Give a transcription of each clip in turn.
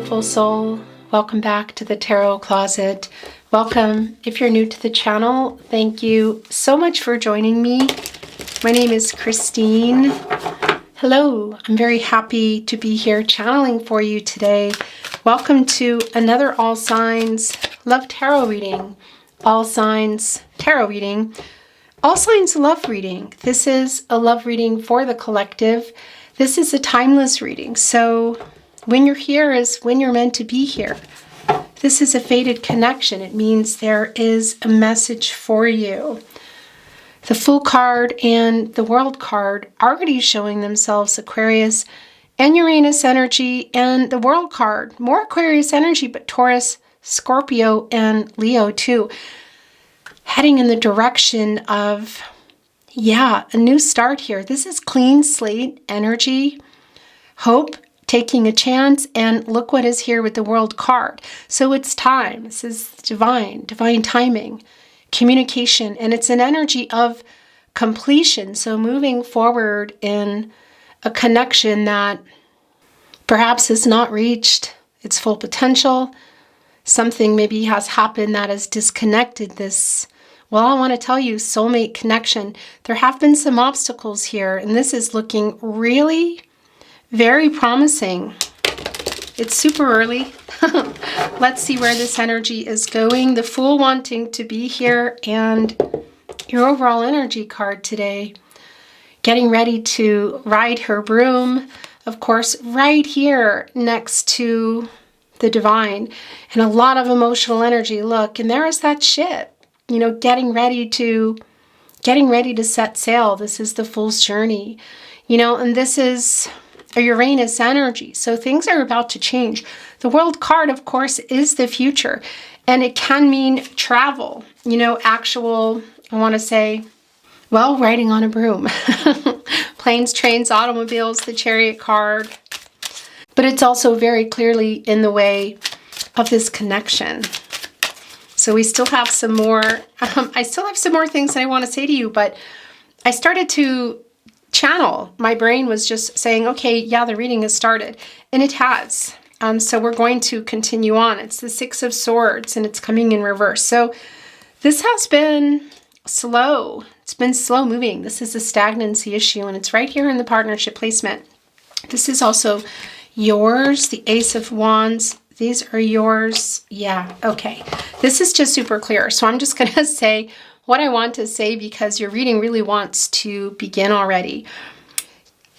beautiful soul. Welcome back to the Tarot Closet. Welcome. If you're new to the channel, thank you so much for joining me. My name is Christine. Hello. I'm very happy to be here channeling for you today. Welcome to another All Signs Love Tarot reading. All Signs Tarot reading. All Signs Love reading. This is a love reading for the collective. This is a timeless reading. So when you're here is when you're meant to be here. This is a fated connection. It means there is a message for you. The Fool card and the World card are already showing themselves Aquarius and Uranus energy, and the World card, more Aquarius energy, but Taurus, Scorpio, and Leo too. Heading in the direction of, a new start here. This is clean slate energy, hope, taking a chance, and look what is here with the World card. So it's time. This is divine timing, communication, and it's an energy of completion. So moving forward in a connection that perhaps has not reached its full potential. Something maybe has happened that has disconnected this. Well, I want to tell you, soulmate connection. There have been some obstacles here, and this is looking really very promising. It's super early. Let's see where this energy is going. The Fool wanting to be here, and your overall energy card today. Getting ready to ride her broom. Of course, right here next to the divine. And a lot of emotional energy. Look, and there is that ship. Getting ready to set sail. This is the Fool's journey. And this is a Uranus energy. So things are about to change. The World card, of course, is the future. And it can mean travel. Actual, I want to say, riding on a broom. Planes, trains, automobiles, the Chariot card. But it's also very clearly in the way of this connection. So we still have some more, I still have some more things that I want to say to you, but I started to channel. My brain was just saying, okay, the reading has started, and it has. So we're going to continue on. It's the Six of Swords, and it's coming in reverse. So this has been slow. It's been slow moving. This is a stagnancy issue, and it's right here in the partnership placement. This is also yours, the Ace of Wands. These are yours. Yeah, okay. This is just super clear. So I'm just going to say what I want to say because your reading really wants to begin already.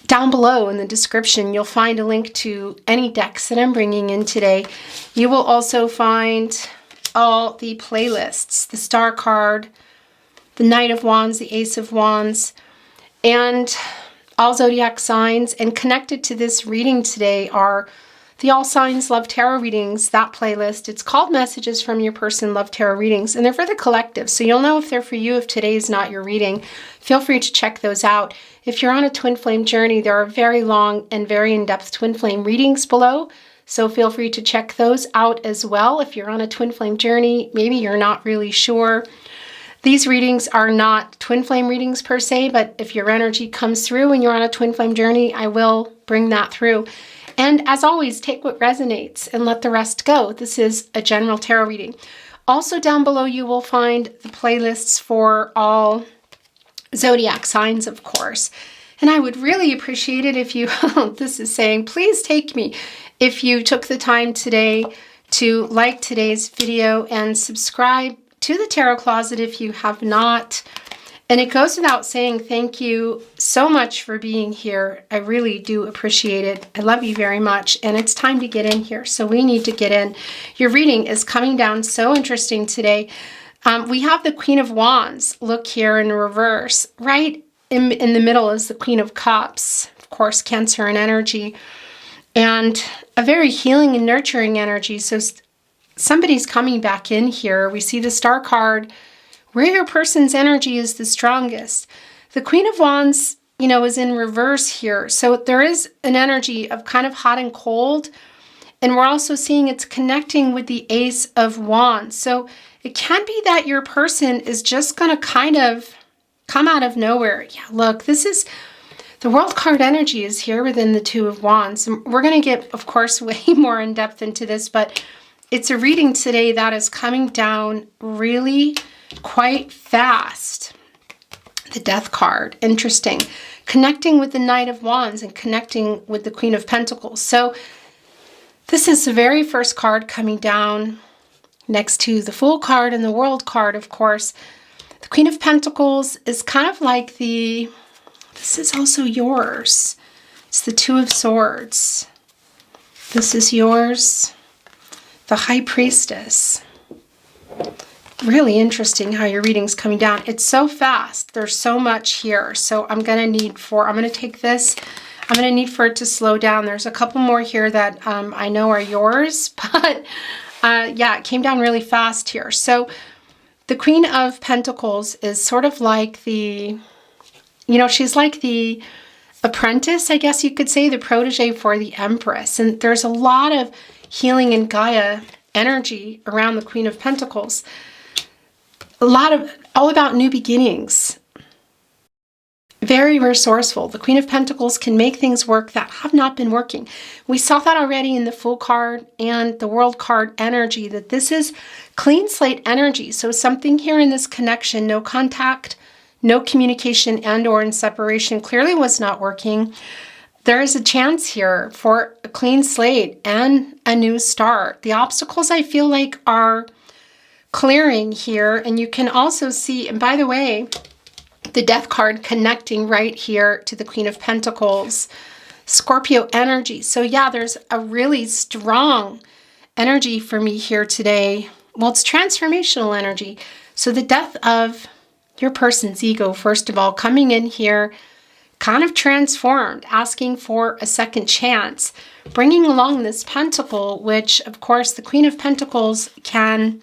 Down below in the description, you'll find a link to any decks that I'm bringing in today. You will also find all the playlists, the Star card, the Knight of Wands, the Ace of Wands, and all zodiac signs. And connected to this reading today are the All Signs Love Tarot readings, that playlist. It's called Messages from Your Person Love Tarot readings, and they're for the collective. So you'll know if they're for you if today is not your reading. Feel free to check those out. If you're on a twin flame journey, there are very long and very in-depth twin flame readings below. So feel free to check those out as well. If you're on a twin flame journey, maybe you're not really sure. These readings are not twin flame readings per se, but if your energy comes through when you're on a twin flame journey, I will bring that through. And as always, take what resonates and let the rest go. This is a general tarot reading. Also down below, you will find the playlists for all zodiac signs, of course. And I would really appreciate it if you, this is saying, please take me, if you took the time today to like today's video and subscribe to the Tarot Closet if you have not. And it goes without saying, thank you so much for being here. I really do appreciate it. I love you very much. And it's time to get in here. So we need to get in. Your reading is coming down so interesting today. We have the Queen of Wands. Look here in reverse. Right in the middle is the Queen of Cups. Of course, Cancer and energy. And a very healing and nurturing energy. So somebody's coming back in here. We see the Star card, where your person's energy is the strongest. The Queen of Wands, is in reverse here. So there is an energy of kind of hot and cold. And we're also seeing it's connecting with the Ace of Wands. So it can be that your person is just going to kind of come out of nowhere. Yeah, look, this is The World card energy is here within the Two of Wands. And we're going to get, of course, way more in depth into this, but it's a reading today that is coming down really quite fast. The Death card, interesting. Connecting with the Knight of Wands and connecting with the Queen of Pentacles. So this is the very first card coming down next to the Fool card and the World card, of course. The Queen of Pentacles is kind of like this is also yours. It's the Two of Swords. This is yours. The High Priestess. Really interesting how your reading's coming down. It's so fast. There's so much here. So I'm going to take this. I'm going to need for it to slow down. There's a couple more here that I know are yours, but yeah, it came down really fast here. So the Queen of Pentacles is sort of like she's like the apprentice, I guess you could say, the protege for the Empress. And there's a lot of healing and Gaia energy around the Queen of Pentacles. All about new beginnings. Very resourceful. The Queen of Pentacles can make things work that have not been working. We saw that already in the Fool card and the World card energy, that this is clean slate energy. So something here in this connection, no contact, no communication, and or in separation, clearly was not working. There is a chance here for a clean slate and a new start. The obstacles, I feel like, are clearing here. And you can also see, and by the way, the Death card connecting right here to the Queen of Pentacles, Scorpio energy. So yeah, there's a really strong energy for me here today. Well, it's transformational energy. So the death of your person's ego, first of all, coming in here, kind of transformed, asking for a second chance, bringing along this pentacle, which, of course, the Queen of Pentacles can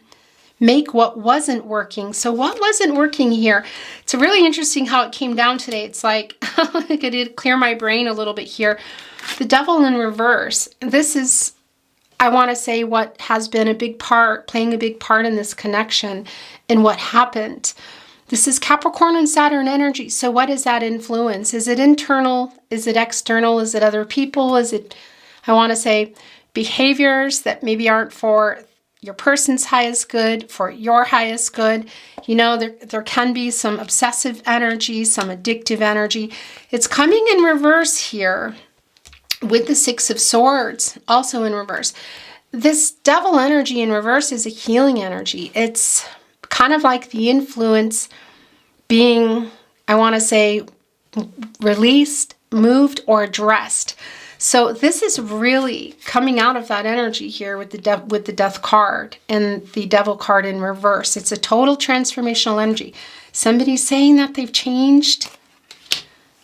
make what wasn't working. So what wasn't working here? It's really interesting how it came down today. It's like, I could clear my brain a little bit here. The Devil in reverse. This is, I want to say, what has been playing a big part in this connection and what happened. This is Capricorn and Saturn energy. So what is that influence? Is it internal? Is it external? Is it other people? Is it, I want to say, behaviors that maybe aren't for your person's highest good, for your highest good? You know, there can be some obsessive energy, some addictive energy. It's coming in reverse here with the Six of Swords, also in reverse. This Devil energy in reverse is a healing energy. It's kind of like the influence being, I want to say, released, moved, or addressed. So this is really coming out of that energy here with the Death card and the Devil card in reverse. It's a total transformational energy. Somebody's saying that they've changed.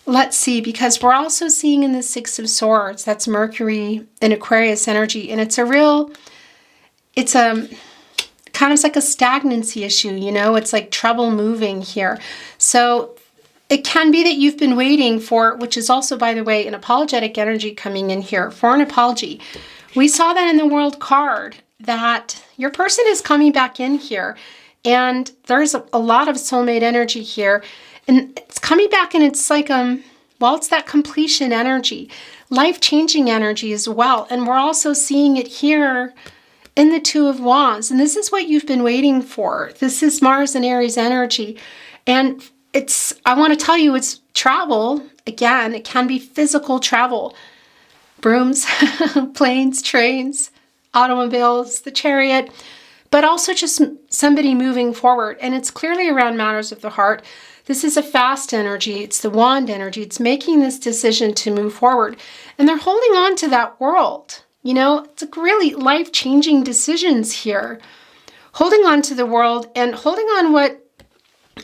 Let's see, because we're also seeing in the Six of Swords, that's Mercury and Aquarius energy, and it's a kind of like a stagnancy issue, you know, it's like trouble moving here. So it can be that you've been waiting for, which is also, by the way, an apologetic energy coming in here for an apology. We saw that in the World card, that your person is coming back in here, and there's a lot of soulmate energy here, and it's coming back, and it's like, well, it's that completion energy, life-changing energy as well. And we're also seeing it here in the Two of Wands. And this is what you've been waiting for. This is Mars and Aries energy. And I want to tell you, it's travel. Again, it can be physical travel. Brooms, planes, trains, automobiles, the Chariot, but also just somebody moving forward. And it's clearly around matters of the heart. This is a fast energy. It's the Wand energy. It's making this decision to move forward. And they're holding on to that world. You know, it's like really life-changing decisions here. Holding on to the world and holding on what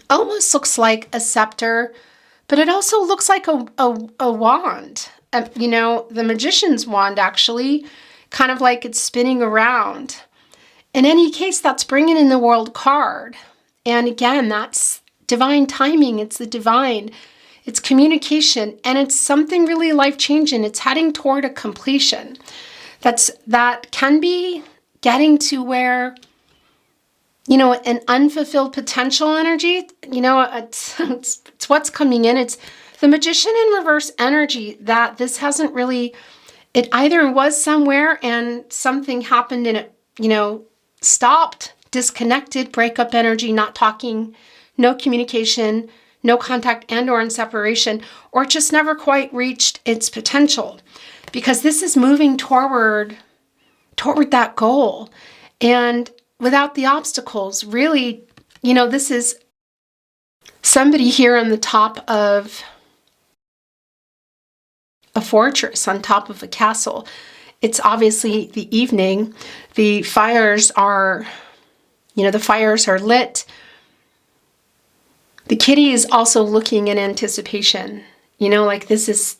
almost looks like a scepter, but it also looks like a wand. You know, the Magician's wand, actually, kind of like it's spinning around. In any case, that's bringing in the World card. And again, that's divine timing. It's the divine. It's communication. And it's something really life-changing. It's heading toward a completion. That can be getting to where, you know, an unfulfilled potential energy, you know, it's what's coming in. It's The Magician in reverse energy, that this hasn't really, it either was somewhere and something happened and it, stopped, disconnected, breakup energy, not talking, no communication, no contact, and or in separation, or it just never quite reached its potential, because this is moving toward that goal. And without the obstacles, really, this is somebody here on the top of a fortress, on top of a castle. It's obviously the evening. The fires are, lit. The kitty is also looking in anticipation. This is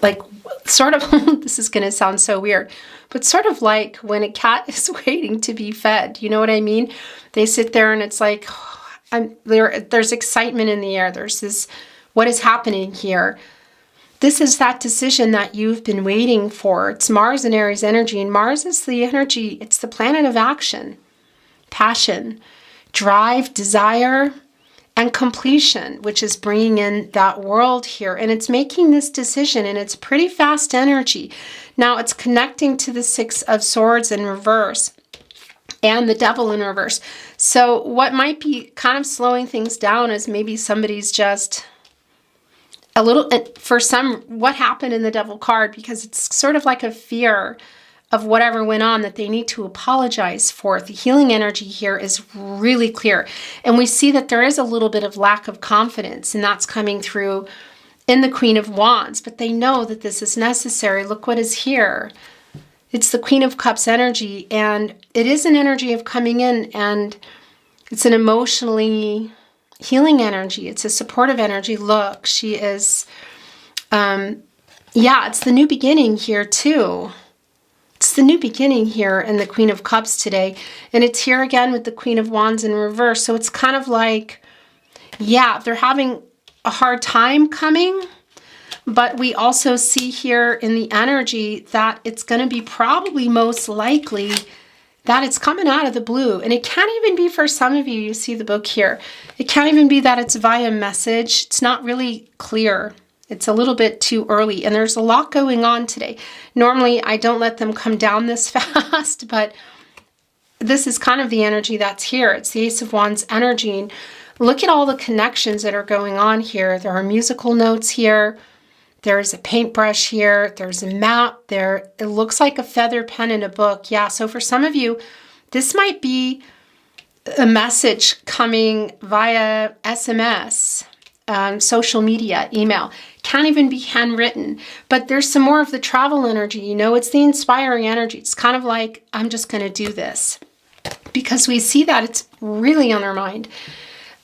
like sort of, this is going to sound so weird, but sort of like when a cat is waiting to be fed. You know what I mean? They sit there and it's like, there's excitement in the air. There's this, what is happening here? This is that decision that you've been waiting for. It's Mars and Aries energy, and Mars is the energy, it's the planet of action, passion, drive, desire, and completion, which is bringing in that world here. And it's making this decision, and it's pretty fast energy. Now it's connecting to the Six of Swords in reverse and the Devil in reverse. So what might be kind of slowing things down is maybe somebody's just a little, what happened in the Devil card, because it's sort of like a fear of whatever went on that they need to apologize for. The healing energy here is really clear. And we see that there is a little bit of lack of confidence, and that's coming through in the Queen of Wands, but they know that this is necessary. Look what is here. It's the Queen of Cups energy, and it is an energy of coming in, and it's an emotionally healing energy. It's a supportive energy. Look, she is, it's the new beginning here too. It's the new beginning here in the Queen of Cups today. And it's here again with the Queen of Wands in reverse. So it's kind of like, they're having a hard time coming, but we also see here in the energy that it's going to be probably most likely that it's coming out of the blue. And it can't even be, for some of you, you see the book here, it can't even be that it's via message. It's not really clear. It's a little bit too early, and there's a lot going on today. Normally, I don't let them come down this fast, but this is kind of the energy that's here. It's the Ace of Wands energy. And look at all the connections that are going on here. There are musical notes here. There's a paintbrush here. There's a map there. It looks like a feather pen in a book. Yeah, so for some of you, this might be a message coming via SMS, social media, email. Can't even be handwritten. But there's some more of the travel energy. It's the inspiring energy. It's kind of like, I'm just going to do this. Because we see that it's really on their mind.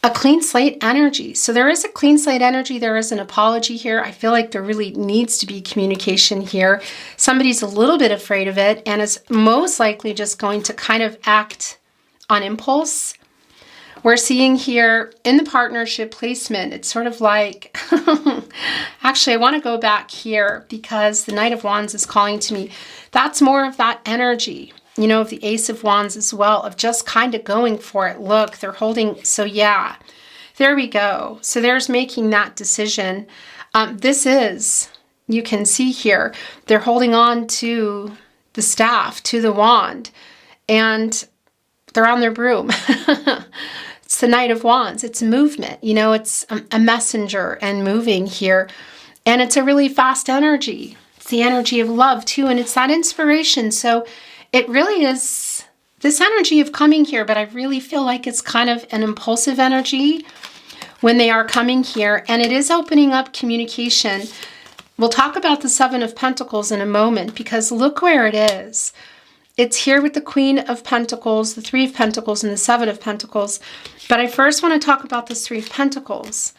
A clean slate energy. So there is a clean slate energy. There is an apology here. I feel like there really needs to be communication here. Somebody's a little bit afraid of it and is most likely just going to kind of act on impulse. We're seeing here in the partnership placement, it's sort of like, actually, I want to go back here because the Knight of Wands is calling to me. That's more of that energy. Of the Ace of Wands as well, of just kind of going for it. Look, they're holding, so yeah, there we go. So there's making that decision. This is, you can see here, they're holding on to the staff, to the wand, and they're on their broom. It's the Knight of Wands. It's movement. It's a messenger and moving here. And it's a really fast energy. It's the energy of love too, and it's that inspiration. So it really is this energy of coming here, but I really feel like it's kind of an impulsive energy when they are coming here, and it is opening up communication. We'll talk about the Seven of Pentacles in a moment, because look where it is. It's here with the Queen of Pentacles, the Three of Pentacles, and the Seven of Pentacles. But I first want to talk about this Three of Pentacles,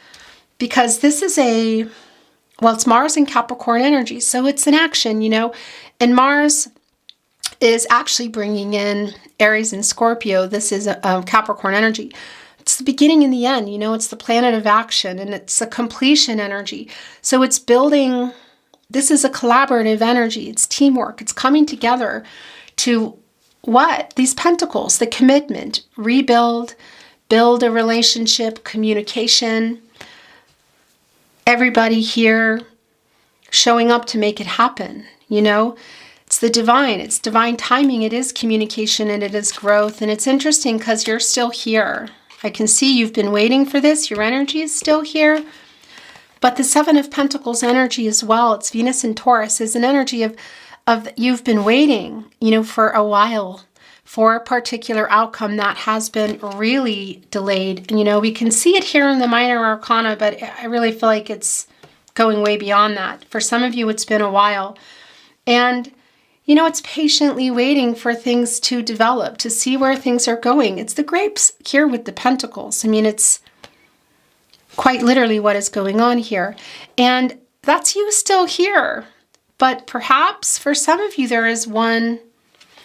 because this is it's Mars and Capricorn energy, so it's an action, and Mars is actually bringing in Aries and Scorpio. This is a Capricorn energy. It's the beginning and the end. It's the planet of action, and it's a completion energy. So it's building, this is a collaborative energy. It's teamwork. It's coming together to what? These pentacles, the commitment, rebuild, build a relationship, communication. everybody here showing up to make it happen, you know? It's the divine. It's divine timing. It is communication and it is growth. And it's interesting because you're still here. I can see you've been waiting for this. Your energy is still here. But the Seven of Pentacles energy as well, it's Venus and Taurus, is an energy of you've been waiting, you know, for a while for a particular outcome that has been really delayed. And, you know, we can see it here in the minor arcana, but I really feel like it's going way beyond that. For some of you, it's been a while. And, you know, it's patiently waiting for things to develop, to see where things are going. It's the grapes here with the pentacles. I mean, it's quite literally what is going on here. And that's you still here. But perhaps for some of you, there is one,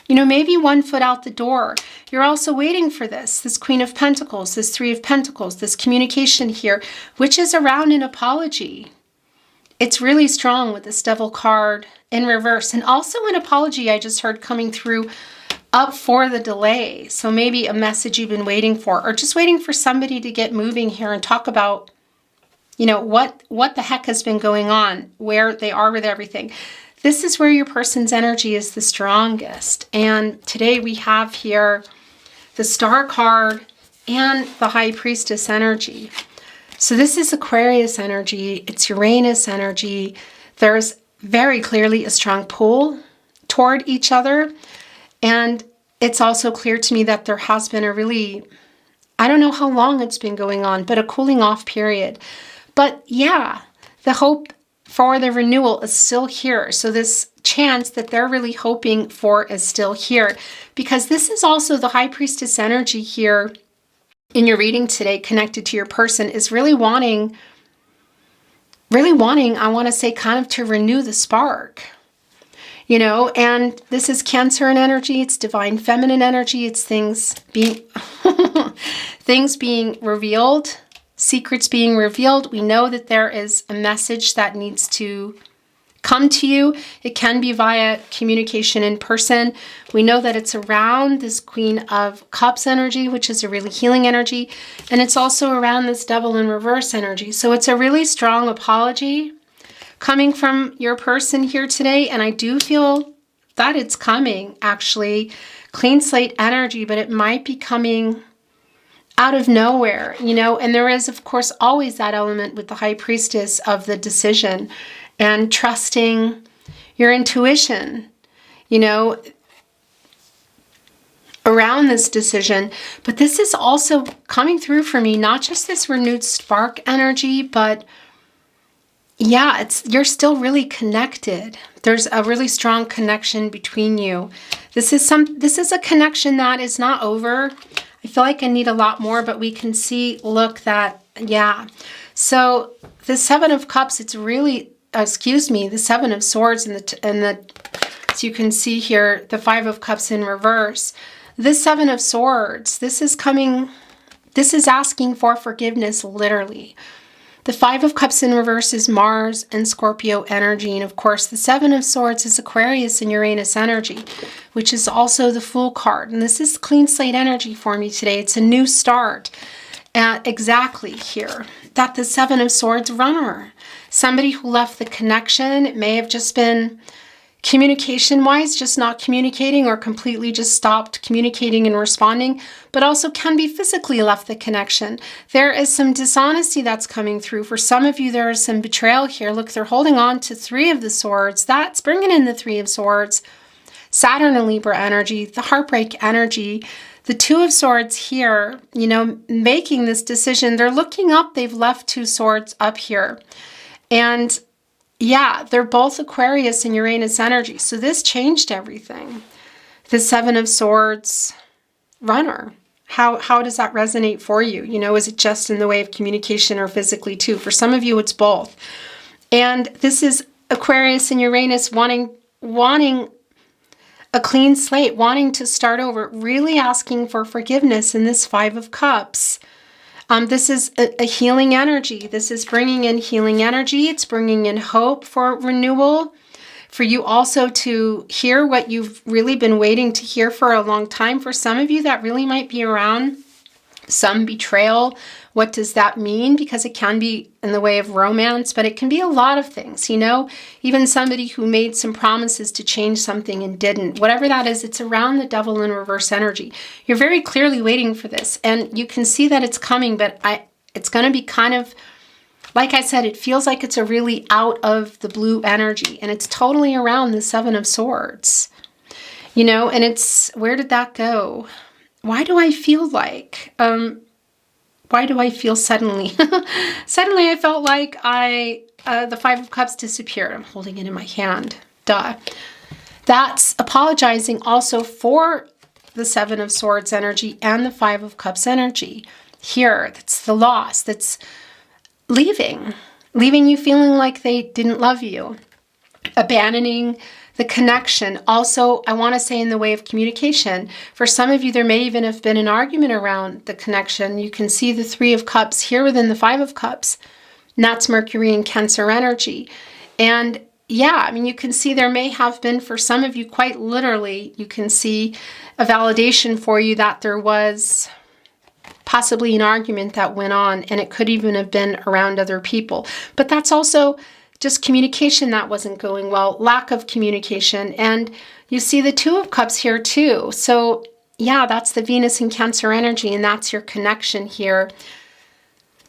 you know, maybe one foot out the door. You're also waiting for this Queen of Pentacles, this Three of Pentacles, this communication here, which is around an apology. It's really strong with this Devil card in reverse. And also an apology I just heard coming through up for the delay. So maybe a message you've been waiting for, or just waiting for somebody to get moving here and talk about, you know, what the heck has been going on, where they are with everything. This is where your person's energy is the strongest. And today we have here the Star card and the High Priestess energy. So this is Aquarius energy. It's Uranus energy. There's very clearly a strong pull toward each other. And it's also clear to me that there has been a really, I don't know how long it's been going on, but a cooling off period. But yeah, the hope for the renewal is still here. So this chance that they're really hoping for is still here, because this is also the High Priestess energy here in your reading today, connected to your person, is really wanting, I want to say, kind of to renew the spark, you know. And this is Cancer energy. It's divine feminine energy. It's things being things being revealed, secrets being revealed. We know that there is a message that needs to come to you. It can be via communication in person. We know that it's around this Queen of Cups energy, which is a really healing energy. And it's also around this Devil in reverse energy. So it's a really strong apology coming from your person here today. And I do feel that it's coming, actually. Clean slate energy, but it might be coming out of nowhere, you know. And there is, of course, always that element with the High Priestess of the decision and trusting your intuition, you know, around this decision. But this is also coming through for me, not just this renewed spark energy, but yeah, you're still really connected. There's a really strong connection between you. This is a connection that is not over. I feel like I need a lot more, but we can see, look, that, yeah. So the Seven of Cups, it's really, the Seven of Swords and the, so you can see here, the Five of Cups in reverse. This Seven of Swords, this is asking for forgiveness, literally. The Five of Cups in reverse is Mars and Scorpio energy. And of course, the Seven of Swords is Aquarius and Uranus energy, which is also the Fool card. And this is clean slate energy for me today. It's a new start. Exactly here. That the Seven of Swords runner. Somebody who left the connection. It may have just been communication-wise, just not communicating, or completely just stopped communicating and responding, but also can be physically left the connection. There is some dishonesty that's coming through. For some of you, there is some betrayal here. Look, they're holding on to Three of the Swords. That's bringing in the Three of Swords. Saturn and Libra energy, the heartbreak energy. The Two of Swords here, you know, making this decision. They're looking up. They've left Two Swords up here. And yeah, they're both Aquarius and Uranus energy. So this changed everything. The Seven of Swords runner. How does that resonate for you? You know, is it just in the way of communication or physically too? For some of you, it's both. And this is Aquarius and Uranus wanting a clean slate, wanting to start over, really asking for forgiveness in this Five of Cups. This is a healing energy. This is bringing in healing energy. It's bringing in hope for renewal, for you also to hear what you've really been waiting to hear for a long time. For some of you, that really might be around some betrayal. What does that mean? Because it can be in the way of romance, but it can be a lot of things, you know, even somebody who made some promises to change something and didn't. Whatever that is, it's around the devil in reverse energy. You're very clearly waiting for this, and you can see that it's coming, but it's going to be kind of, like I said, it feels like it's a really out of the blue energy, and it's totally around the Seven of Swords, you know, and it's, where did that go? Why do I feel like, why do I feel suddenly, suddenly I felt like the Five of Cups disappeared. I'm holding it in my hand, duh. That's apologizing also for the Seven of Swords energy and the Five of Cups energy. Here, that's the loss, that's leaving you feeling like they didn't love you, abandoning the connection. Also, I want to say in the way of communication, for some of you, there may even have been an argument around the connection. You can see the Three of Cups here within the Five of Cups, and that's Mercury and Cancer energy. And yeah, I mean, you can see there may have been, for some of you, quite literally, you can see a validation for you that there was possibly an argument that went on, and it could even have been around other people. But that's also just communication that wasn't going well, lack of communication. And you see the Two of Cups here too. So yeah, that's the Venus and Cancer energy, and that's your connection here.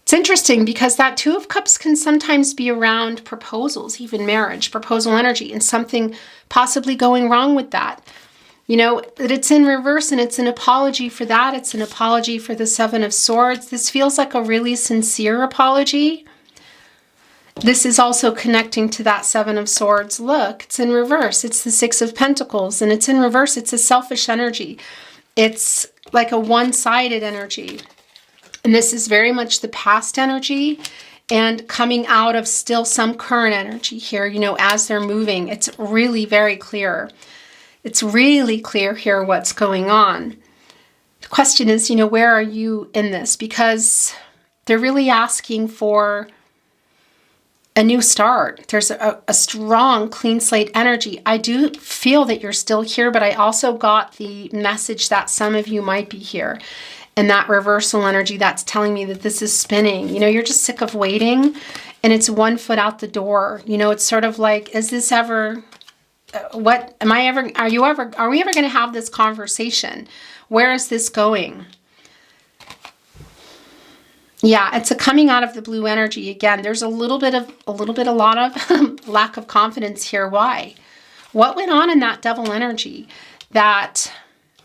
It's interesting because that Two of Cups can sometimes be around proposals, even marriage, proposal energy, and something possibly going wrong with that. You know, that it's in reverse, and it's an apology for that. It's an apology for the Seven of Swords. This feels like a really sincere apology. This is also connecting to that Seven of Swords. Look, it's in reverse. It's the Six of Pentacles, and it's in reverse. It's a selfish energy. It's like a one-sided energy. And this is very much the past energy and coming out of still some current energy here, you know, as they're moving. It's really very clear. It's really clear here what's going on. The question is, you know, where are you in this? Because they're really asking for a new start. There's a strong clean slate energy. I do feel that you're still here, but I also got the message that some of you might be here. And that reversal energy, that's telling me that this is spinning. You know, you're just sick of waiting, and it's one foot out the door. You know, it's sort of like, is this ever, are we ever going to have this conversation? Where is this going? Yeah, it's a coming out of the blue energy. Again, there's a lot of lack of confidence here. Why? What went on in that devil energy that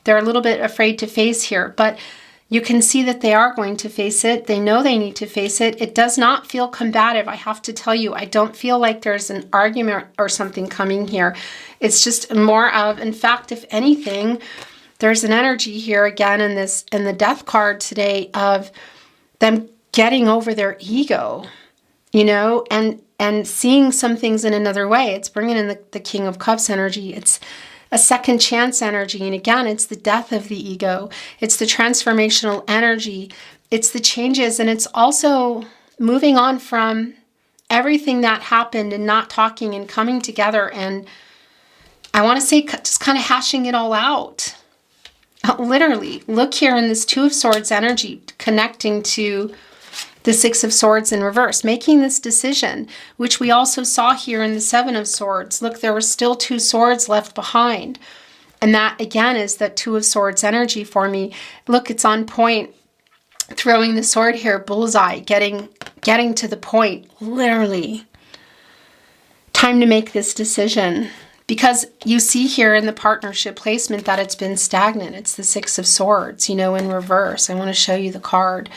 they're a little bit afraid to face here? But you can see that they are going to face it. They know they need to face it. It does not feel combative. I have to tell you, I don't feel like there's an argument or something coming here. It's just more of, in fact, if anything, there's an energy here again in the Death card today of them getting over their ego, you know, and seeing some things in another way. It's bringing in the King of Cups energy. It's a second chance energy. And again, it's the death of the ego. It's the transformational energy. It's the changes. And it's also moving on from everything that happened and not talking and coming together. And I want to say just kind of hashing it all out. Literally, look here in this Two of Swords energy connecting to the Six of Swords in reverse, making this decision, which we also saw here in the Seven of Swords. Look, there were still two swords left behind. And that, again, is that Two of Swords energy for me. Look, it's on point. Throwing the sword here, bullseye, getting to the point, literally. Time to make this decision. Because you see here in the partnership placement that it's been stagnant. It's the Six of Swords, you know, in reverse. I want to show you the card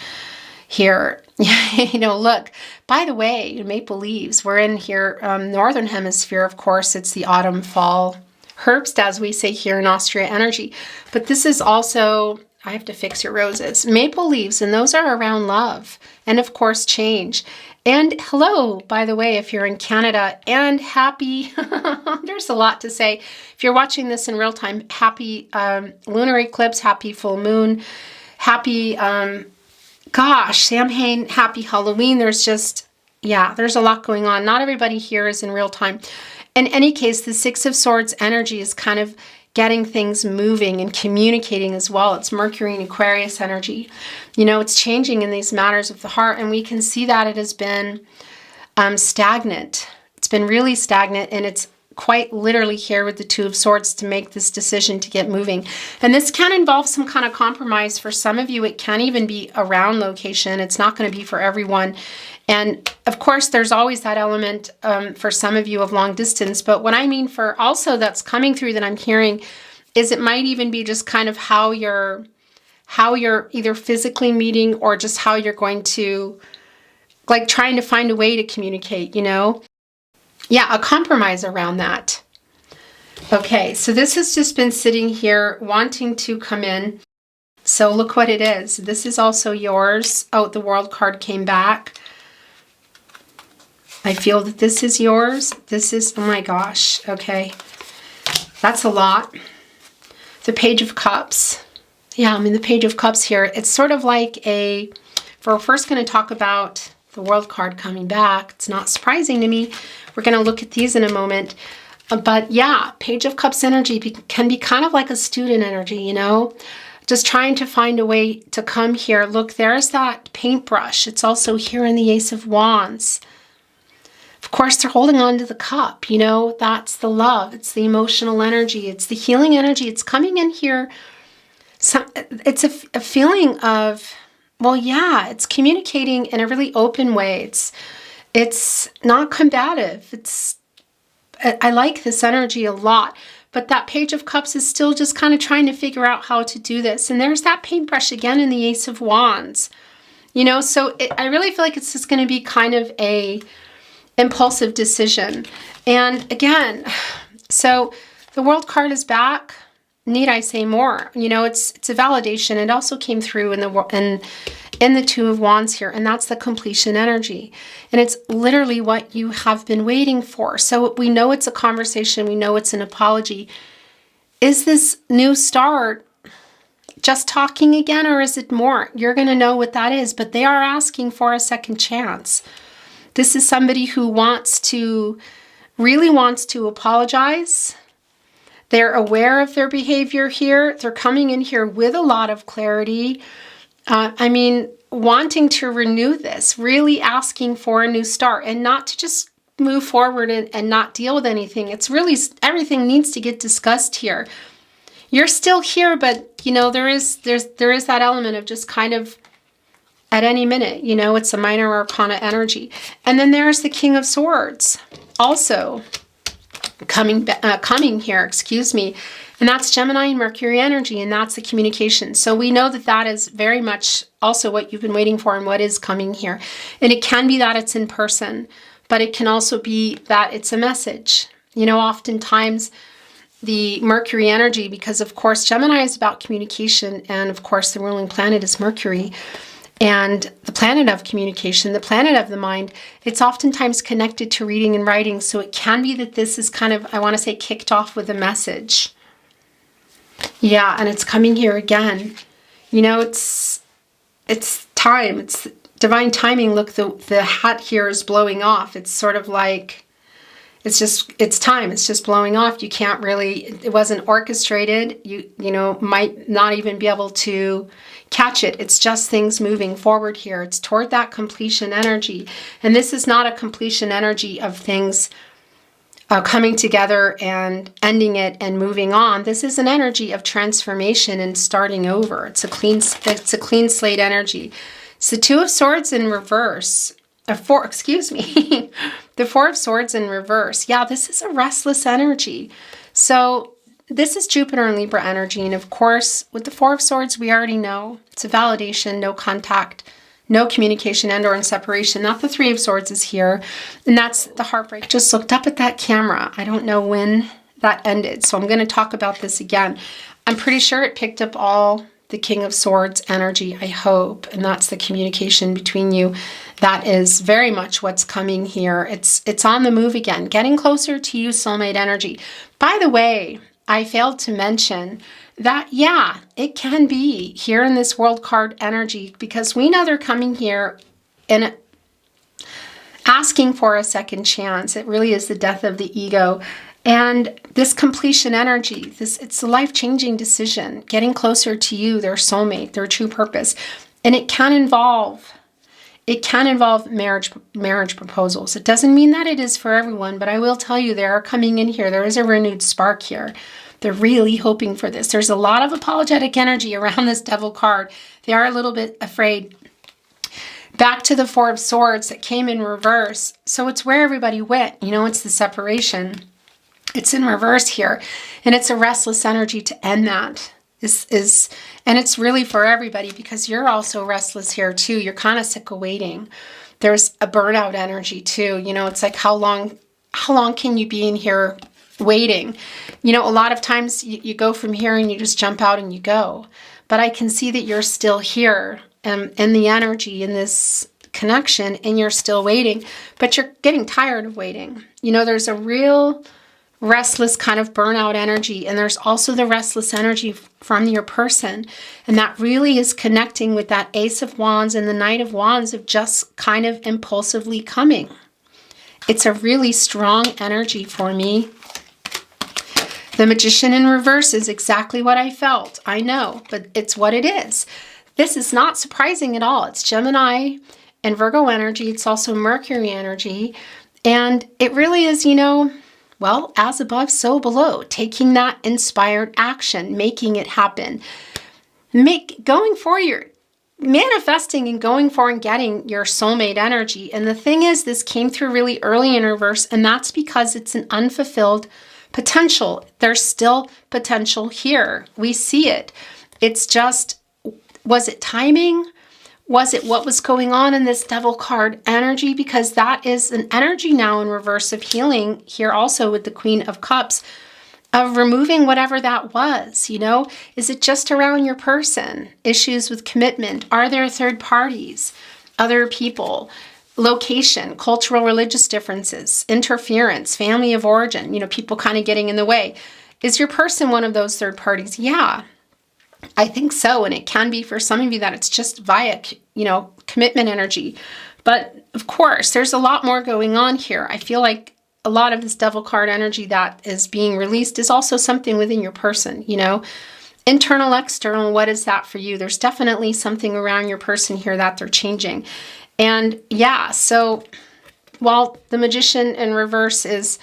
here. You know, look, by the way, maple leaves, we're in here, Northern Hemisphere, of course, it's the autumn, fall, Herbst, as we say here in Austria energy. But this is also, I have to fix your roses, maple leaves, and those are around love and, of course, change. And hello, by the way, if you're in Canada, and happy, there's a lot to say. If you're watching this in real time, happy lunar eclipse, happy full moon, happy, gosh, Samhain, happy Halloween. There's just, yeah, there's a lot going on. Not everybody here is in real time. In any case, the Six of Swords energy is kind of getting things moving and communicating as well. It's Mercury and Aquarius energy. You know, it's changing in these matters of the heart, and we can see that it has been stagnant. It's been really stagnant, and it's quite literally here with the Two of Swords to make this decision to get moving. And this can involve some kind of compromise. For some of you, it can even be around location. It's not going to be for everyone. And of course, there's always that element for some of you of long distance. But what I mean for also that's coming through that I'm hearing is it might even be just kind of how you're either physically meeting or just how you're going to, like, trying to find a way to communicate, you know? Yeah, a compromise around that. Okay, so this has just been sitting here wanting to come in. So look what it is. This is also yours. Oh, the World card came back. I feel that this is yours. This is, oh my gosh, okay. That's a lot. The Page of Cups. Yeah, I mean, the Page of Cups here, it's sort of like we're first going to talk about the World card coming back. It's not surprising to me. We're going to look at these in a moment. But yeah, Page of Cups energy can be kind of like a student energy, you know? Just trying to find a way to come here. Look, there's that paintbrush. It's also here in the Ace of Wands. Of course, they're holding on to the cup, you know? That's the love. It's the emotional energy. It's the healing energy. It's coming in here. It's a feeling of, well, yeah, it's communicating in a really open way. It's not combative. I like this energy a lot, but that Page of Cups is still just kind of trying to figure out how to do this. And there's that paintbrush again in the Ace of Wands, you know, so I really feel like it's just going to be kind of a impulsive decision. And again, so the World card is back. Need I say more? You know, it's a validation. It also came through in the Two of Wands here, and that's the completion energy. And it's literally what you have been waiting for. So we know it's a conversation. We know it's an apology. Is this new start just talking again, or is it more? You're going to know what that is, but they are asking for a second chance. This is somebody who really wants to apologize. They're aware of their behavior here. They're coming in here with a lot of clarity. I mean, wanting to renew this, really asking for a new start, and not to just move forward and not deal with anything. It's really, everything needs to get discussed here. You're still here, but you know, there is that element of just kind of at any minute, you know, it's a minor arcana energy. And then there's the King of Swords also coming here, excuse me. And that's Gemini and Mercury energy, and that's the communication. So we know that that is very much also what you've been waiting for and what is coming here. And it can be that it's in person, but it can also be that it's a message. You know, oftentimes the Mercury energy, because of course Gemini is about communication, and of course the ruling planet is Mercury. And the planet of communication, the planet of the mind, it's oftentimes connected to reading and writing. So it can be that this is kind of, I want to say, kicked off with a message. Yeah, and it's coming here again. You know, it's time. It's divine timing. Look, the hat here is blowing off. It's sort of like, it's time. It's just blowing off. You can't really, it wasn't orchestrated. You know, might not even be able to catch it. It's just things moving forward here. It's toward that completion energy. And this is not a completion energy of things coming together and ending it and moving on. This is an energy of transformation and starting over. It's a clean slate energy. It's the Two of Swords in reverse. The Four of Swords in reverse. Yeah, this is a restless energy. So this is Jupiter and Libra energy. And of course, with the Four of Swords, we already know it's a validation, no contact, no communication and or in separation. Not the Three of Swords is here. And that's the heartbreak. Just looked up at that camera. I don't know when that ended. So I'm going to talk about this again. I'm pretty sure it picked up all the King of Swords energy, I hope. And that's the communication between you. That is very much what's coming here. It's on the move again. Getting closer to you, soulmate energy. By the way, I failed to mention that, yeah, it can be here in this World card energy, because we know they're coming here and asking for a second chance. It really is the death of the ego. And this completion energy, it's a life-changing decision, getting closer to you, their soulmate, their true purpose. And it can involve marriage proposals. It doesn't mean that it is for everyone, but I will tell you, they are coming in here. There is a renewed spark here. They're really hoping for this. There's a lot of apologetic energy around this Devil card. They are a little bit afraid. Back to the Four of Swords that came in reverse. So it's where everybody went. You know, it's the separation. It's in reverse here. And it's a restless energy to end that. And it's really for everybody, because you're also restless here too. You're kind of sick of waiting. There's a burnout energy too. You know, it's like, how long can you be in here waiting? You know, a lot of times you go from here and you just jump out and you go. But I can see that you're still here in the energy in this connection, and you're still waiting, but you're getting tired of waiting. You know, there's a real restless kind of burnout energy, and there's also the restless energy from your person, and that really is connecting with that Ace of Wands and the Knight of Wands of just kind of impulsively coming. It's a really strong energy for me. The Magician in reverse is exactly what I felt. I know, but it's what it is. This is not surprising at all. It's Gemini and Virgo energy. It's also Mercury energy. And it really is, you know, well, as above, so below. Taking that inspired action, making it happen. Going for your manifesting and going for and getting your soulmate energy. And the thing is, this came through really early in reverse, and that's because it's an unfulfilled potential. There's still potential here. We see it. It's just, was it timing? Was it what was going on in this Devil card energy? Because that is an energy now in reverse of healing here, also with the Queen of Cups, of removing whatever that was. You know, is it just around your person? Issues with commitment? Are there third parties, other people, location, cultural, religious differences, interference, family of origin, you know, people kind of getting in the way? Is your person one of those third parties? Yeah, I think so. And it can be for some of you that it's just via, you know, commitment energy. But of course, there's a lot more going on here. I feel like a lot of this Devil card energy that is being released is also something within your person, you know, internal, external. What is that for you? There's definitely something around your person here that they're changing. And yeah, so while the Magician in reverse is,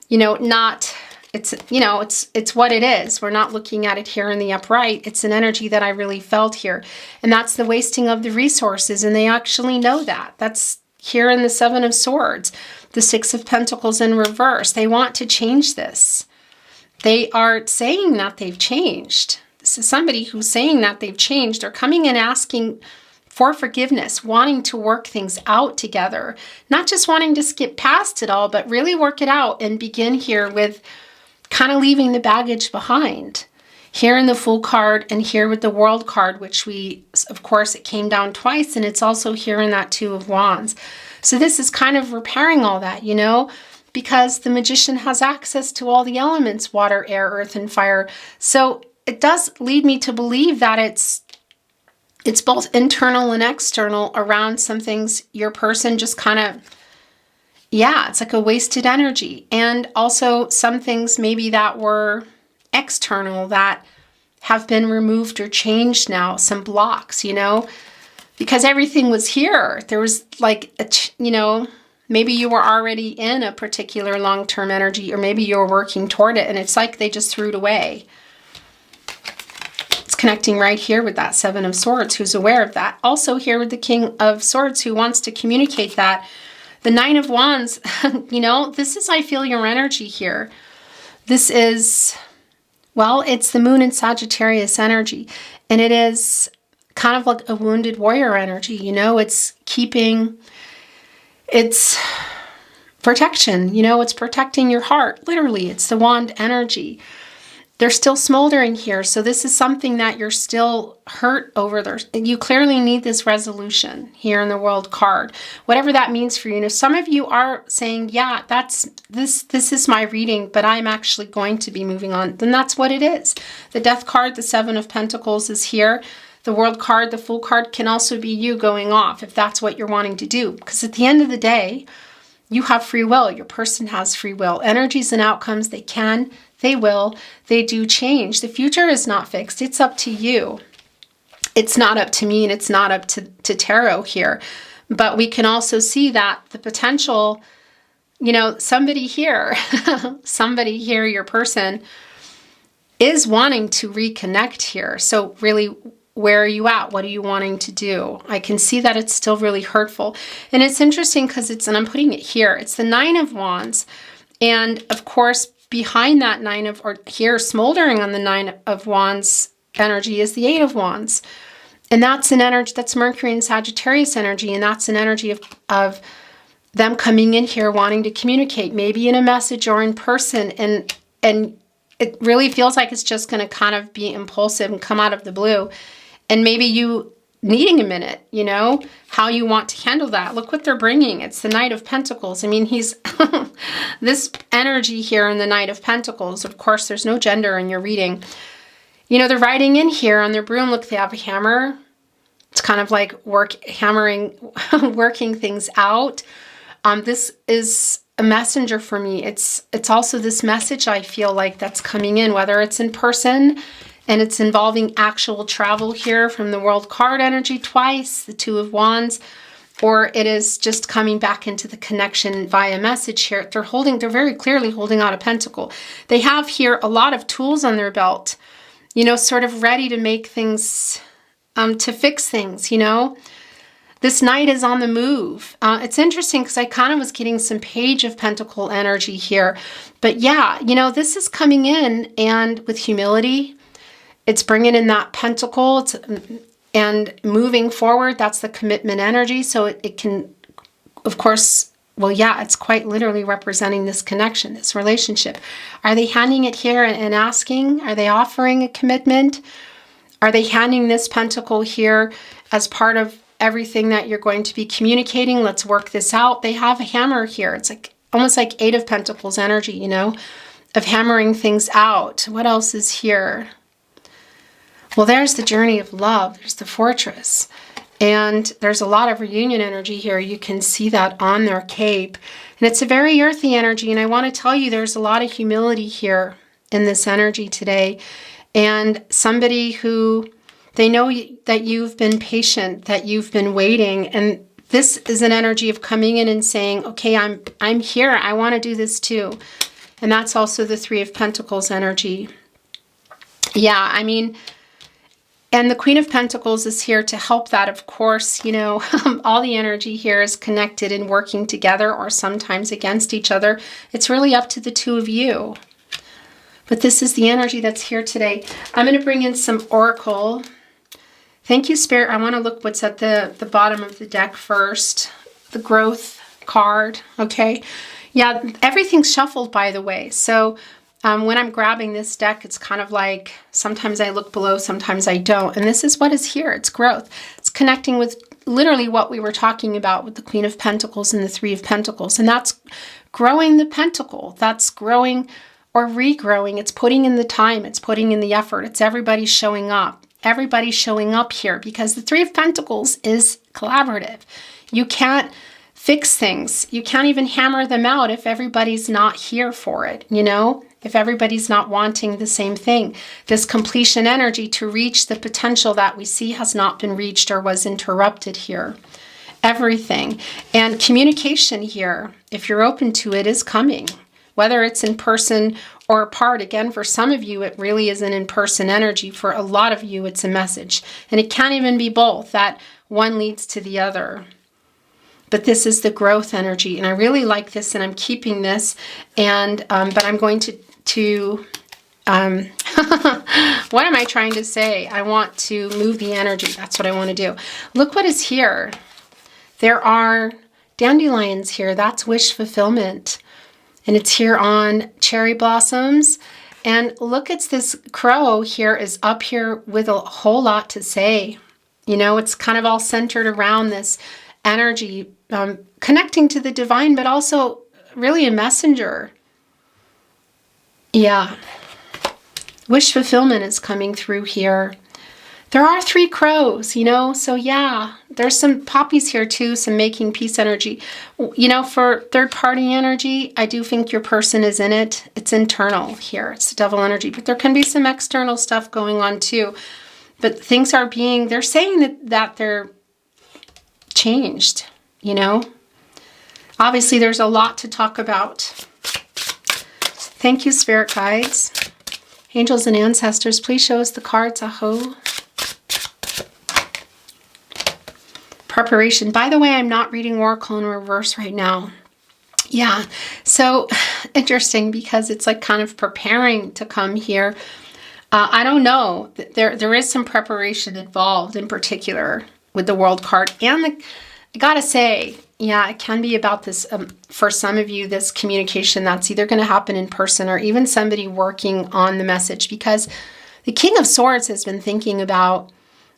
you know, not, it's, you know, it's what it is. We're not looking at it here in the upright. It's an energy that I really felt here. And that's the wasting of the resources. And they actually know that. That's here in the Seven of Swords, the Six of Pentacles in reverse. They want to change this. They are saying that they've changed. This is somebody who's saying that they've changed. They're coming and asking for forgiveness, wanting to work things out together, not just wanting to skip past it all, but really work it out and begin here with kind of leaving the baggage behind. Here in the Fool card and here with the World card, which we, of course, it came down twice, and it's also here in that Two of Wands. So this is kind of repairing all that, you know, because the Magician has access to all the elements, water, air, earth, and fire. So it does lead me to believe that it's both internal and external around some things your person just kind of, yeah, it's like a wasted energy. And also some things maybe that were external that have been removed or changed now, some blocks, you know, because everything was here. There was like, you know, maybe you were already in a particular long-term energy, or maybe you were working toward it, and it's like they just threw it away. It's connecting right here with that Seven of Swords, who's aware of that. Also here with the King of Swords, who wants to communicate that. The Nine of Wands, you know, this is, I feel, your energy here. This is, well, it's the Moon in Sagittarius energy. And it is kind of like a wounded warrior energy, you know, it's keeping, it's protection, you know, it's protecting your heart. Literally, it's the wand energy. They're still smoldering here. So this is something that you're still hurt over. You clearly need this resolution here in the World card, whatever that means for you. Now, some of you are saying, yeah, this is my reading, but I'm actually going to be moving on. Then that's what it is. The Death card, the Seven of Pentacles is here. The World card, the Fool card can also be you going off if that's what you're wanting to do. Because at the end of the day, You have free will. Your person has free will. Energies and outcomes, they can, they will, they do change. The future is not fixed. It's up to you. It's not up to me, and it's not up to tarot here. But we can also see that the potential, you know, somebody here, your person, is wanting to reconnect here. So really, where are you at? What are you wanting to do? I can see that it's still really hurtful. And it's interesting because and I'm putting it here, it's the Nine of Wands. And of course, behind that here, smoldering on the Nine of Wands energy is the Eight of Wands. And that's an energy, that's Mercury and Sagittarius energy. And that's an energy of them coming in here wanting to communicate, maybe in a message or in person. And it really feels like it's just going to kind of be impulsive and come out of the blue. And maybe you needing a minute, you know, how you want to handle that. Look what they're bringing. It's the Knight of Pentacles. I mean, he's this energy here in the Knight of Pentacles. Of course, there's no gender in your reading. You know, they're riding in here on their broom. Look, they have a hammer. It's kind of like working things out. This is a messenger for me. It's also this message I feel like that's coming in, whether it's in person and it's involving actual travel here from the World card energy twice, the Two of Wands, or it is just coming back into the connection via message here. They're very clearly holding out a pentacle. They have here a lot of tools on their belt, you know, sort of ready to make things, to fix things, you know. This Knight is on the move. It's interesting because I kind of was getting some Page of Pentacle energy here. But yeah, you know, this is coming in and with humility. It's bringing in that pentacle and moving forward. That's the commitment energy. So it can, of course, well, yeah, it's quite literally representing this connection, this relationship. Are they handing it here and asking? Are they offering a commitment? Are they handing this pentacle here as part of everything that you're going to be communicating? Let's work this out. They have a hammer here. It's like almost like Eight of Pentacles energy, you know, of hammering things out. What else is here? Well, there's the journey of love. There's the Fortress. And there's a lot of reunion energy here. You can see that on their cape. And it's a very earthy energy. And I want to tell you, there's a lot of humility here in this energy today. And somebody who, they know that you've been patient, that you've been waiting. And this is an energy of coming in and saying, okay, I'm here. I want to do this too. And that's also the Three of Pentacles energy. Yeah, I mean, and the Queen of Pentacles is here to help that. Of course, you know, all the energy here is connected and working together or sometimes against each other. It's really up to the two of you. But this is the energy that's here today. I'm going to bring in some Oracle. Thank you, Spirit. I want to look what's at the bottom of the deck first. The Growth card, okay? Yeah, everything's shuffled, by the way. So when I'm grabbing this deck, it's kind of like sometimes I look below, sometimes I don't. And this is what is here. It's growth. It's connecting with literally what we were talking about with the Queen of Pentacles and the Three of Pentacles. And that's growing the pentacle. That's growing or regrowing. It's putting in the time. It's putting in the effort. It's everybody showing up. Everybody's showing up here because the Three of Pentacles is collaborative. You can't fix things. You can't even hammer them out if everybody's not here for it, you know? If everybody's not wanting the same thing. This completion energy to reach the potential that we see has not been reached or was interrupted here. Everything. And communication here, if you're open to it, is coming. Whether it's in person or apart. Again, for some of you, it really is an in-person energy. For a lot of you, it's a message. And it can't even be both. That one leads to the other. But this is the growth energy. And I really like this, and I'm keeping this. And but I'm going to what am I trying to say? I want to move the energy. That's what I want to do. Look what is here. There are dandelions here. That's wish fulfillment. And it's here on cherry blossoms. And look, it's this crow here is up here with a whole lot to say. You know, it's kind of all centered around this energy, connecting to the divine, but also really a messenger. Yeah. Wish fulfillment is coming through here. There are 3 crows, you know, so yeah, there's some poppies here too, some making peace energy. You know, for third party energy, I do think your person is in it. It's internal here. It's the devil energy, but there can be some external stuff going on too. But things are being, they're saying that they're changed, you know. Obviously, there's a lot to talk about. Thank you, spirit guides. Angels and ancestors, please show us the cards. Aho. Preparation. By the way, I'm not reading Oracle in reverse right now. Yeah, so interesting because it's like kind of preparing to come here. I don't know. There is some preparation involved, in particular with the World card. And I gotta say, yeah, it can be about this, for some of you, this communication that's either going to happen in person or even somebody working on the message, because the King of Swords has been thinking about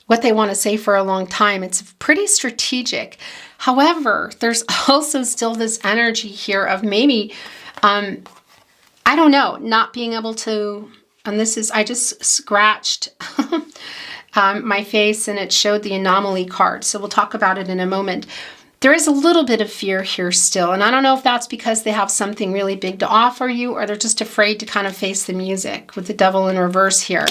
what they want to say for a long time. It's pretty strategic. However, there's also still this energy here of maybe, I don't know, not being able to, and this is, I just scratched my face and it showed the anomaly card. So we'll talk about it in a moment. There is a little bit of fear here still. And I don't know if that's because they have something really big to offer you or they're just afraid to kind of face the music with the devil in reverse here.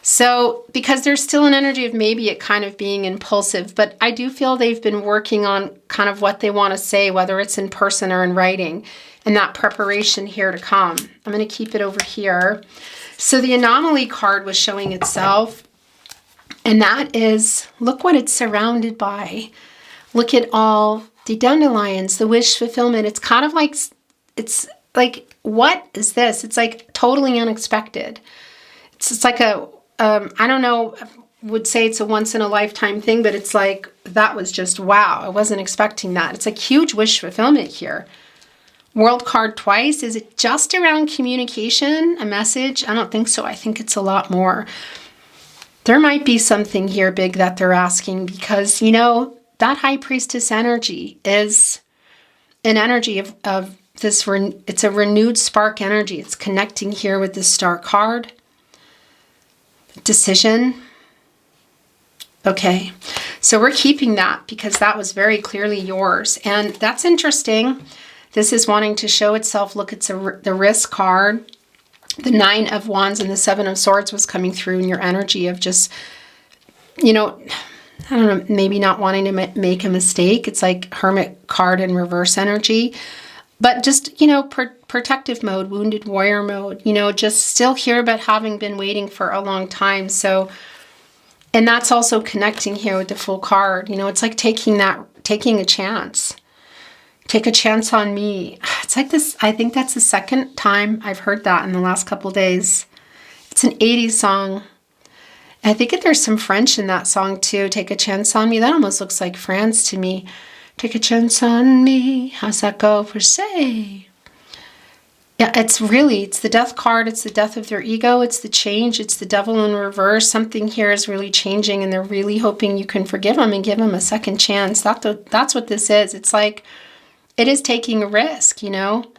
So, because there's still an energy of maybe it kind of being impulsive, but I do feel they've been working on kind of what they want to say, whether it's in person or in writing, and that preparation here to come. I'm going to keep it over here. So the anomaly card was showing itself, and that is, look what it's surrounded by. Look at all the dandelions, the wish fulfillment. It's kind of like, it's like, what is this? It's like totally unexpected. It's like a, I don't know, would say it's a once in a lifetime thing, but it's like, that was just, wow, I wasn't expecting that. It's like huge wish fulfillment here. World card twice. Is it just around communication, a message? I don't think so. I think it's a lot more. There might be something here big that they're asking because, you know, that high priestess energy is an energy of this, it's a renewed spark energy. It's connecting here with the star card. Decision. Okay, so we're keeping that because that was very clearly yours. And that's interesting. This is wanting to show itself. Look, it's the risk card. The 9 of Wands and the 7 of Swords was coming through in your energy of just, you know, I don't know, maybe not wanting to make a mistake. It's like Hermit card in reverse energy. But just, you know, protective mode, wounded warrior mode, you know, just still here, but having been waiting for a long time. So, and that's also connecting here with the full card. You know, it's like taking a chance. Take a chance on me. It's like this, I think that's the second time I've heard that in the last couple of days. It's an 80s song. I think there's some French in that song too. Take a chance on me. That almost looks like France to me. Take a chance on me. How's that go for say? Yeah, it's the death card. It's the death of their ego. It's the change. It's the devil in reverse. Something here is really changing and they're really hoping you can forgive them and give them a second chance. That's what this is. It's like, it is taking a risk, you know.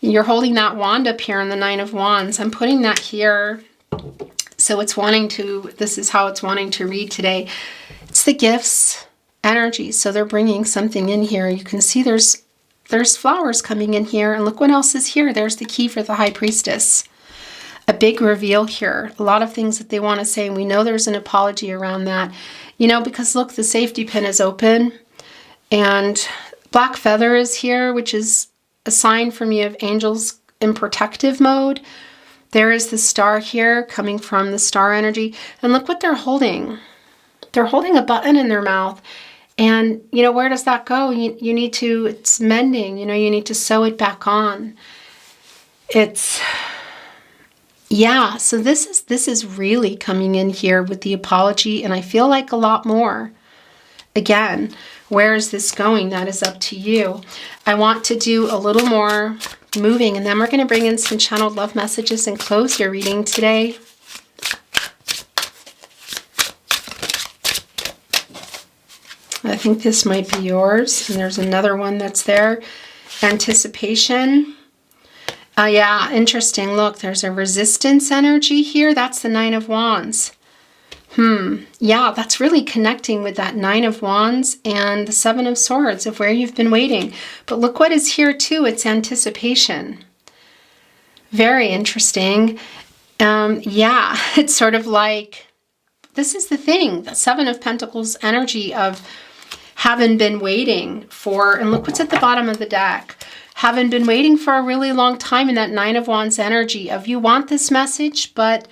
You're holding that wand up here on the 9 of Wands. I'm putting that here. So it's wanting to, this is how it's wanting to read today. It's the gifts energy. So they're bringing something in here. You can see there's flowers coming in here. And look what else is here. There's the key for the high priestess. A big reveal here. A lot of things that they want to say. And we know there's an apology around that. You know, because look, the safety pin is open. And black feather is here, which is a sign for me of angels in protective mode. There is the star here coming from the star energy. And look what they're holding. They're holding a button in their mouth. And, you know, where does that go? You need to, it's mending, you know, you need to sew it back on. It's, yeah, so this is really coming in here with the apology. And I feel like a lot more. Again, where is this going? That is up to you. I want to do a little more moving, and then we're going to bring in some channeled love messages and close your reading today. I think this might be yours, and there's another one that's there. Anticipation. Yeah, interesting. Look, there's a resistance energy here. That's the 9 of Wands. Yeah, that's really connecting with that Nine of Wands and the Seven of Swords of where you've been waiting. But look what is here too. It's anticipation. Very interesting. Yeah, it's sort of like, this is the thing, the Seven of Pentacles energy of having been waiting for, and look what's at the bottom of the deck, having been waiting for a really long time in that Nine of Wands energy of you want this message, but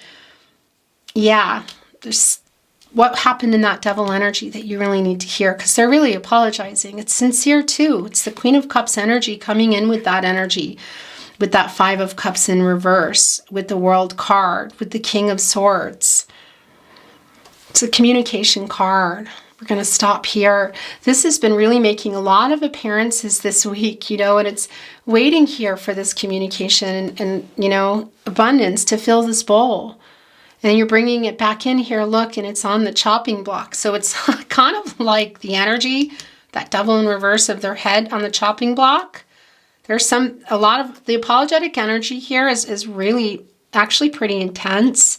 yeah, there's what happened in that Devil energy that you really need to hear, because they're really apologizing. It's sincere too. It's the Queen of Cups energy coming in with that energy, with that Five of Cups in reverse, with the World card, with the King of Swords. It's a communication card. We're going to stop here. This has been really making a lot of appearances this week, you know, and it's waiting here for this communication and you know, abundance to fill this bowl. And you're bringing it back in here, look, and it's on the chopping block. So it's kind of like the energy, that Devil in reverse of their head on the chopping block. There's a lot of the apologetic energy here is really actually pretty intense.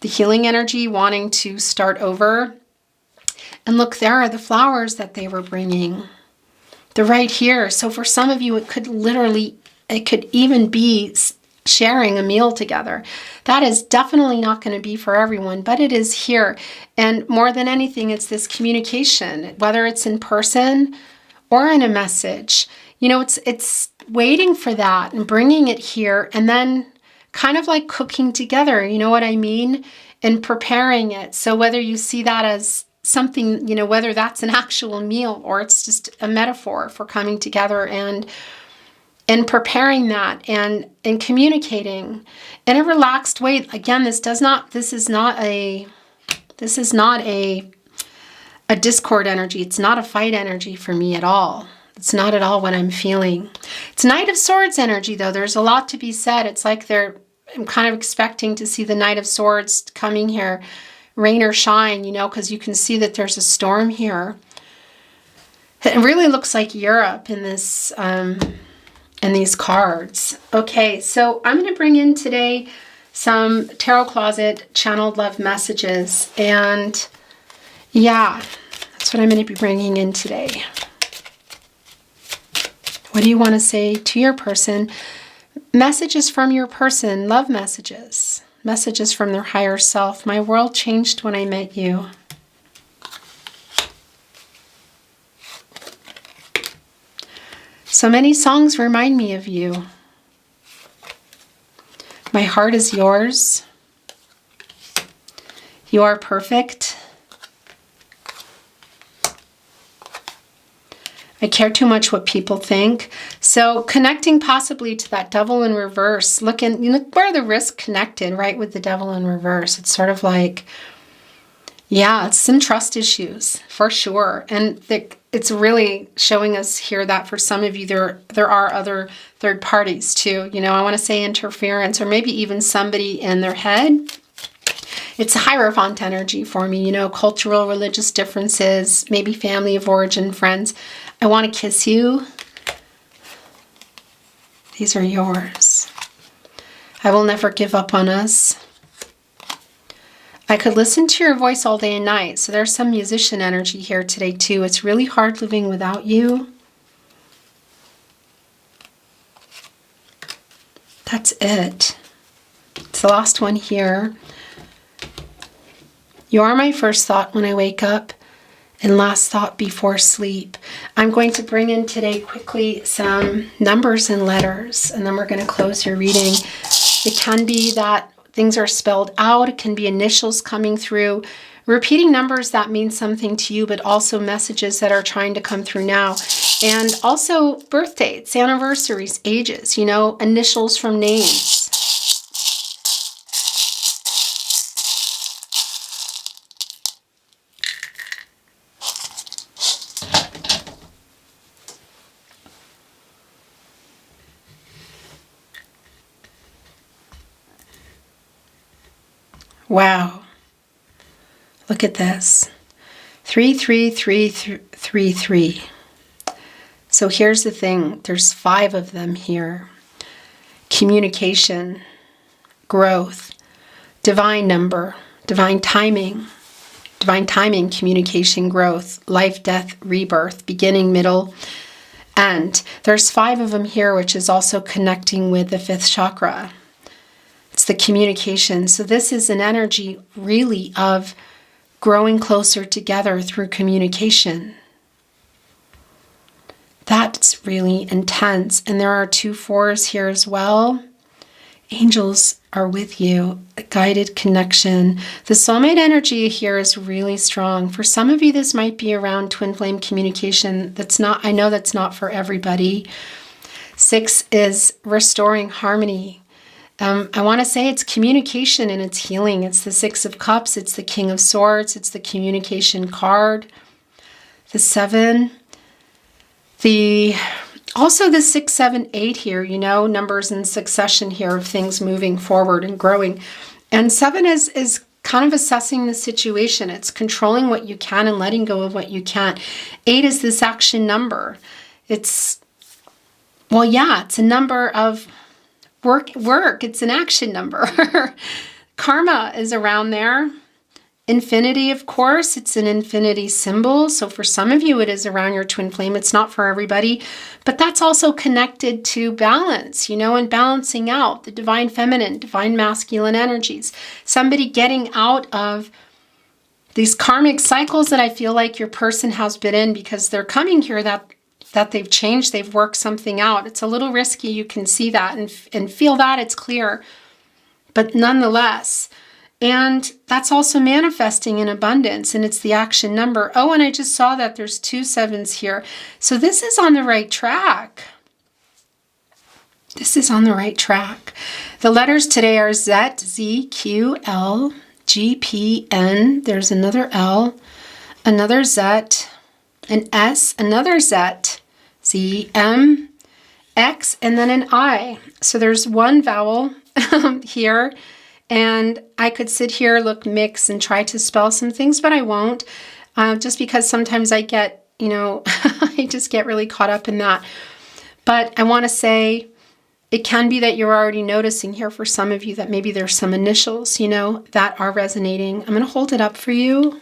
The healing energy wanting to start over. And look, there are the flowers that they were bringing. They're right here. So for some of you, it could even be sharing a meal together. That is definitely not going to be for everyone, but it is here. And more than anything, it's this communication, whether it's in person or in a message. You know, it's waiting for that and bringing it here and then kind of like cooking together, you know what I mean? And preparing it. So whether you see that as something, you know, whether that's an actual meal or it's just a metaphor for coming together and preparing that and communicating in a relaxed way. Again, this is not a discord energy. It's not a fight energy for me at all. It's not at all what I'm feeling. It's Knight of Swords energy, though. There's a lot to be said. It's like I'm kind of expecting to see the Knight of Swords coming here, rain or shine, you know, because you can see that there's a storm here. It really looks like Europe in this, in these cards. Okay, so I'm going to bring in today some Tarot Closet channeled love messages. And yeah, that's what I'm going to be bringing in today. What do you want to say to your person? Messages from your person, love messages. Messages from their higher self. My world changed when I met you. So many songs remind me of you. My heart is yours. You are perfect. I care too much what people think. So connecting possibly to that Devil in reverse. Look where the risk connected, right, with the Devil in reverse. It's sort of like, yeah, it's some trust issues for sure. And it's really showing us here that for some of you, there are other third parties too. You know, I want to say interference or maybe even somebody in their head. It's a Hierophant energy for me, you know, cultural, religious differences, maybe family of origin, friends. I want to kiss you. These are yours. I will never give up on us. I could listen to your voice all day and night. So there's some musician energy here today too. It's really hard living without you. That's it. It's the last one here. You are my first thought when I wake up and last thought before sleep. I'm going to bring in today quickly some numbers and letters, and then we're going to close your reading. It can be that things are spelled out. It can be initials coming through. Repeating numbers that mean something to you, but also messages that are trying to come through now. And also birth dates, anniversaries, ages, you know, initials from names. Wow. Look at this. 33333. So here's the thing. There's 5 of them here. Communication, growth, divine number, divine timing, divine timing, communication, growth, life, death, rebirth, beginning, middle, end. There's 5 of them here, which is also connecting with the 5th chakra. It's the communication. So this is an energy really of growing closer together through communication. That's really intense. And there are 2 4s here as well. Angels are with you, a guided connection. The soulmate energy here is really strong. For some of you, this might be around twin flame communication. I know that's not for everybody. 6 is restoring harmony. I want to say it's communication and it's healing. It's the 6 of Cups. It's the King of Swords. It's the communication card. The 7. Also the 6, 7, 8 here, numbers in succession here of things moving forward and growing. And 7 is kind of assessing the situation. It's controlling what you can and letting go of what you can't. 8 is this action number. It's a number of work. It's an action number. Karma is around there. Infinity, of course, it's an infinity symbol. So for some of you, it is around your twin flame. It's not for everybody, but that's also connected to balance, and balancing out the divine feminine, divine masculine energies. Somebody getting out of these karmic cycles that I feel like your person has been in because they're coming here that they've changed, they've worked something out. It's a little risky. You can see that and feel that it's clear, but nonetheless. And that's also manifesting in abundance, and it's the action number. Oh, and I just saw that there's 2 7s here. So this is on the right track. This is on the right track. The letters today are Z, Z, Q, L, G, P, N. There's another L, another Z, an S, another Z, Z, M, X, and then an I. So there's 1 vowel here. And I could sit here, mix, and try to spell some things, but I won't, just because sometimes I get, I just get really caught up in that. But I want to say it can be that you're already noticing here for some of you that maybe there's some initials, that are resonating. I'm going to hold it up for you.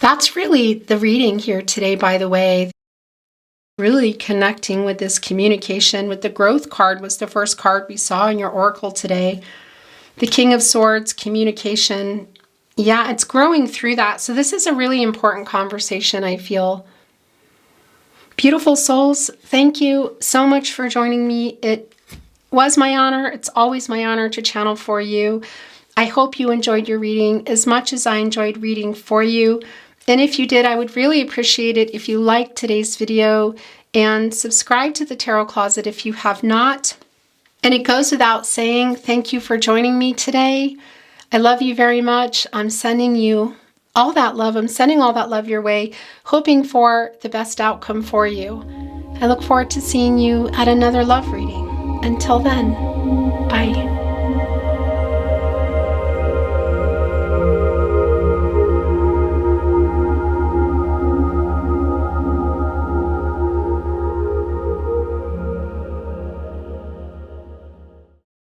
That's really the reading here today, by the way. Really connecting with this communication with the growth card was the first card we saw in your oracle today. The King of Swords, communication. Yeah, it's growing through that. So this is a really important conversation, I feel. Beautiful souls, thank you so much for joining me. It was my honor. It's always my honor to channel for you. I hope you enjoyed your reading as much as I enjoyed reading for you. And if you did, I would really appreciate it if you liked today's video and subscribe to the Tarot Closet if you have not. And it goes without saying, thank you for joining me today. I love you very much. I'm sending you all that love. I'm sending all that love your way, hoping for the best outcome for you. I look forward to seeing you at another love reading. Until then, bye.